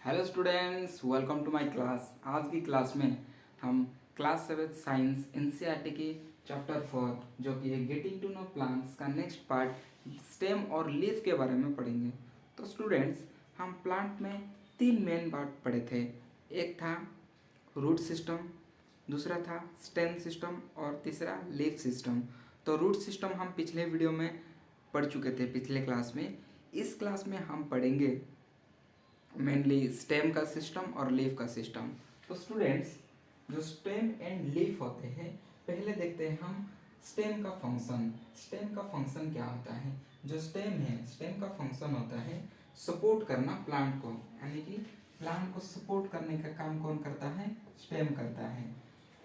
Hello students, welcome to my class. आज की class में हम क्लास 7 साइंस एनसीईआरटी की चैप्टर 4 जो कि है गेटिंग टू नो प्लांट्स का नेक्स्ट पार्ट स्टेम और लीफ के बारे में पढ़ेंगे। तो स्टूडेंट्स, हम प्लांट में तीन मेन पार्ट पढ़े थे। एक था रूट सिस्टम, दूसरा था स्टेम सिस्टम और तीसरा लीफ सिस्टम। तो रूट सिस्टम हम पिछले वीडियो में पढ़ चुके थे, पिछले क्लास में। इस क्लास में हम पढ़ेंगे मेनली स्टेम का सिस्टम और लीफ का सिस्टम। तो स्टूडेंट्स, जो स्टेम एंड लीफ होते हैं, पहले देखते हैं हम स्टेम का फंक्शन। स्टेम का फंक्शन क्या होता है? जो स्टेम है, स्टेम का फंक्शन होता है सपोर्ट करना प्लांट को, यानी कि प्लांट को सपोर्ट करने का काम कौन करता है? स्टेम करता है।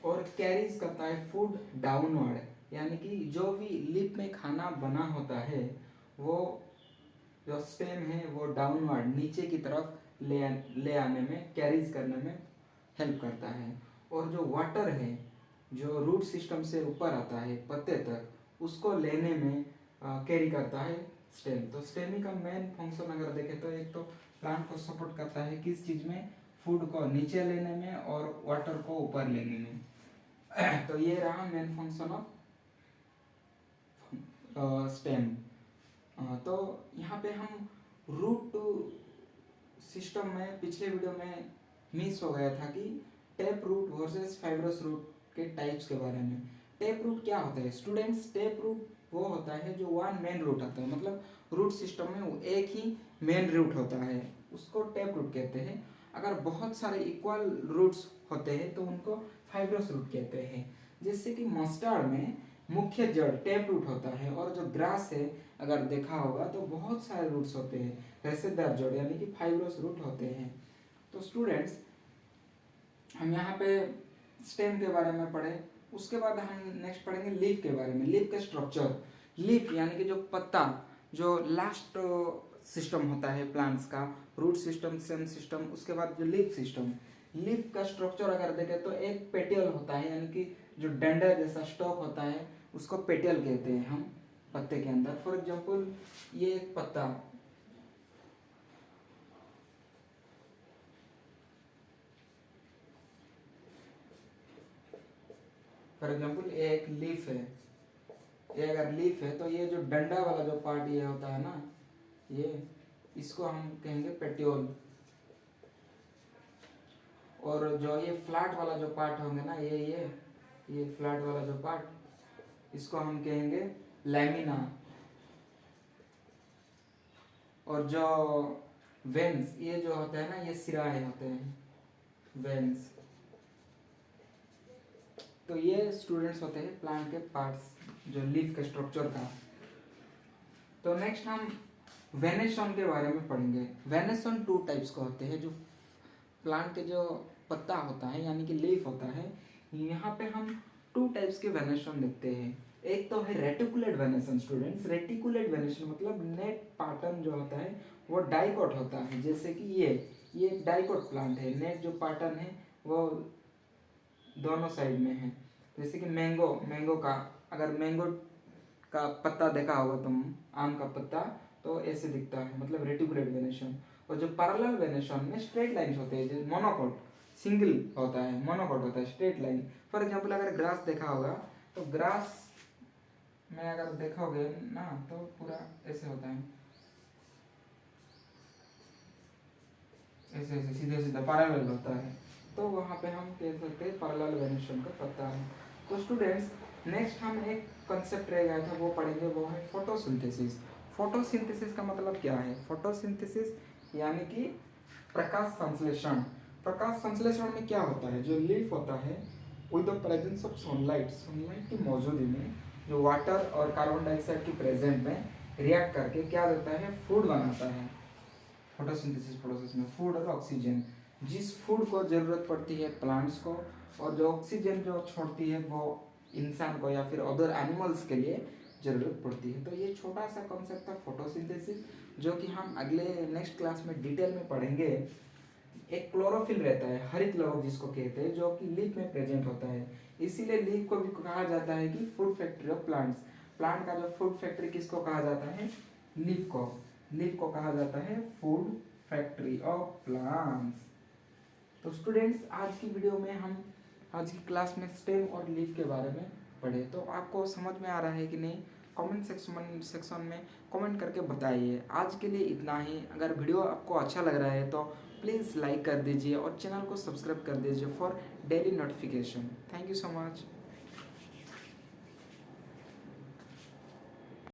और कैरीज करता है फूड डाउनवर्ड, यानी कि जो भी लीफ में खाना बना होता है वो जो स्टेम है वो डाउनवर्ड नीचे की तरफ ले आने में, कैरीज करने में हेल्प करता है। और जो वाटर है जो रूट सिस्टम से ऊपर आता है पत्ते तक, उसको लेने में कैरी करता है स्टेम। तो स्टेम का मेन फंक्शन अगर देखें तो एक तो प्लांट को सपोर्ट करता है किस चीज में? फूड को नीचे लेने में और वाटर को ऊपर लेने में। तो ये रहा मेन फंक्शन ऑफ स्टेम। तो यहाँ पे हम रूट सिस्टम में पिछले वीडियो में मिस हो गया था कि tap root versus fibrous root के टाइप्स के बारे में। टेप रूट क्या होता है स्टूडेंट्स? टेप रूट वो होता है जो वन मेन रूट होता है, मतलब रूट सिस्टम में वो एक ही मेन रूट होता है, उसको टेप रूट कहते हैं। अगर बहुत सारे इक्वल रूट्स होते हैं तो उनको फाइब्रस रूट कहते हैं। जैसे कि मस्टर्ड में मुख्य जड़ टेप रूट होता है, और जो ग्रास है अगर देखा होगा तो बहुत सारे रूट्स होते हैं, रेशेदार जड़ यानी कि फाइब्रस रूट होते हैं। तो स्टूडेंट्स, हम यहाँ पे स्टेम के बारे में पढ़े, उसके बाद हम नेक्स्ट पढ़ेंगे लीफ के बारे में। लीफ का स्ट्रक्चर, लीफ यानी कि जो पत्ता, जो लास्ट सिस्टम होता है प्लांट्स का, रूट सिस्टम, स्टेम सिस्टम, उसके बाद जो लीफ सिस्टम। लीफ का स्ट्रक्चर अगर देखें तो एक पेटियल होता है, यानी कि जो डंडा जैसा स्टॉक होता है उसको पेटियल कहते हैं हम पत्ते के अंदर। फॉर एग्जाम्पल, ये एक पत्ता, फॉर एग्जाम्पल ये एक लीफ है, ये अगर लीफ है तो ये जो डंडा वाला जो पार्ट ये होता है ना, ये इसको हम कहेंगे पेटियोल। और जो ये फ्लैट वाला जो पार्ट होंगे ना, ये फ्लैट वाला जो पार्ट, इसको हम कहेंगे लैमिना। और जो वेन्स ये जो होते हैं ना, ये सिराए होते हैं, वेन्स। तो ये स्टूडेंट्स होते हैं प्लांट के पार्ट्स, जो लीफ के स्ट्रक्चर का। तो नेक्स्ट हम वेनेशन के बारे में पढ़ेंगे। वेनेशन टू टाइप्स का होते हैं। जो प्लांट के जो पत्ता होता है यानी कि लीफ होता है, यहाँ पे हम टू टाइप्स के वेनेशन देखते हैं। एक तो है reticulate venation students. Reticulate venation मतलब नेट पैटर्न जो होता है वो डाइकोट होता है। जैसे कि ये डाइकोट प्लांट है, नेट जो पैटर्न है वो दोनों साइड में है। जैसे कि मैंगो का, अगर मैंगो का पत्ता देखा होगा तुम, आम का पत्ता, तो ऐसे दिखता है, मतलब रेटिकुलेट वेनेशन। और जो पैरेलल वेनेशन में स्ट्रेट लाइंस होते हैं, जो मोनोकोट सिंगल होता है, मोनोकोट होता है, स्ट्रेट लाइन। फॉर एग्जांपल, अगर ग्रास देखा होगा तो ग्रास में अगर देखोगे ना तो पूरा ऐसे होता है, ऐसे ऐसे सीधे सीधे पैरेलल होता है। तो वहाँ पे हम कह सकते हैं पैरेलल वेनेशन का पत्ता है। तो स्टूडेंट्स, नेक्स्ट हम एक कंसेप्ट रह गया था वो पढ़ेंगे, वो है फोटोसिंथेसिस। फोटोसिंथेसिस का मतलब क्या है? फोटोसिंथेसिस यानी कि प्रकाश संश्लेषण। प्रकाश संश्लेषण में क्या होता है? जो लीफ होता है with the presence of sunlight, sunlight की मौजूदगी में जो वाटर और कार्बन डाइऑक्साइड की प्रेजेंट में रिएक्ट करके क्या देता है? फूड बनाता है। फोटोसिंथेसिस प्रोसेस में फूड और ऑक्सीजन, जिस फूड को जरूरत पड़ती है प्लांट्स को, और जो ऑक्सीजन जो छोड़ती है वो इंसान को या फिर अदर एनिमल्स के लिए जरूरत पड़ती है। तो ये छोटा सा कॉन्सेप्ट था फोटोसिंथेसिस, जो कि हम अगले नेक्स्ट क्लास में डिटेल में पढ़ेंगे। एक क्लोरोफिल रहता है, हरित लवक जिसको कहते हैं, जो कि लीफ में प्रेजेंट होता है। इसीलिए लीफ को भी कहा जाता है कि food factory of plants. Plant का जो फूड फैक्ट्री किसको कहा जाता है? लीफ को। लीफ को कहा जाता है फूड फैक्ट्री ऑफ प्लांट्स। तो स्टूडेंट्स, आज की वीडियो में हम आज की क्लास में स्टेम और लीफ के बारे में पढ़े। तो आपको समझ में आ रहा है कि नहीं? कमेंट सेक्शन में कमेंट करके बताइए। आज के लिए इतना ही। अगर वीडियो आपको अच्छा लग रहा है तो प्लीज़ लाइक कर दीजिए और चैनल को सब्सक्राइब कर दीजिए for daily notification. Thank you so much.